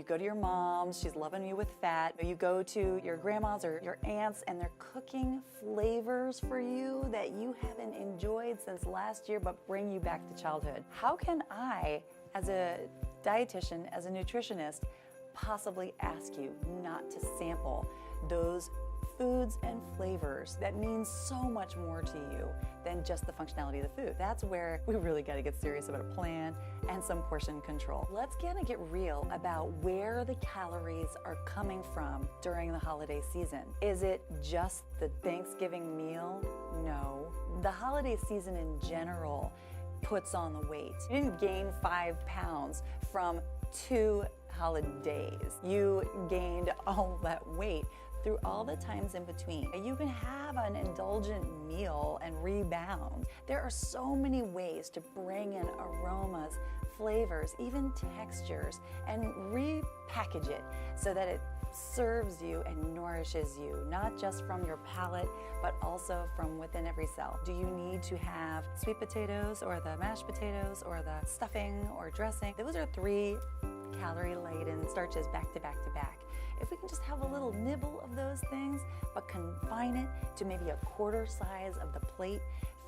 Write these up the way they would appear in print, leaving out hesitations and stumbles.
You go to your mom's, she's loving you with fat. You go to your grandma's or your aunt's and they're cooking flavors for you that you haven't enjoyed since last year but bring you back to childhood. How can I, as a dietitian, as a nutritionist, possibly ask you not to sample those foods and flavors that mean so much more to you than just the functionality of the food? That's where we really got to get serious about a plan and some portion control. Let's get real about where the calories are coming from during the holiday season. Is it just the Thanksgiving meal? No. The holiday season in general puts on the weight. You didn't gain 5 pounds from 2 holidays. You gained all that weight through all the times in between. You can have an indulgent meal and rebound. There are so many ways to bring in aromas, flavors, even textures, and repackage it so that it serves you and nourishes you, not just from your palate, but also from within every cell. Do you need to have sweet potatoes or the mashed potatoes or the stuffing or dressing? Those are 3 calorie-laden starches back to back to back. If we can just have a little nibble of those things, but confine it to maybe a quarter size of the plate,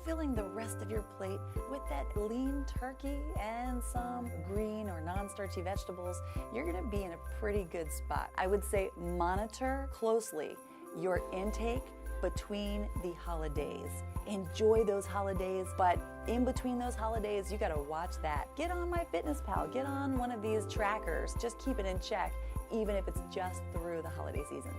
filling the rest of your plate with that lean turkey and some green or non-starchy vegetables, you're gonna be in a pretty good spot. I would say monitor closely your intake between the holidays. Enjoy those holidays, but in between those holidays, you gotta watch that. Get on MyFitnessPal, get on one of these trackers, just keep it in check, even if it's just through the holiday season.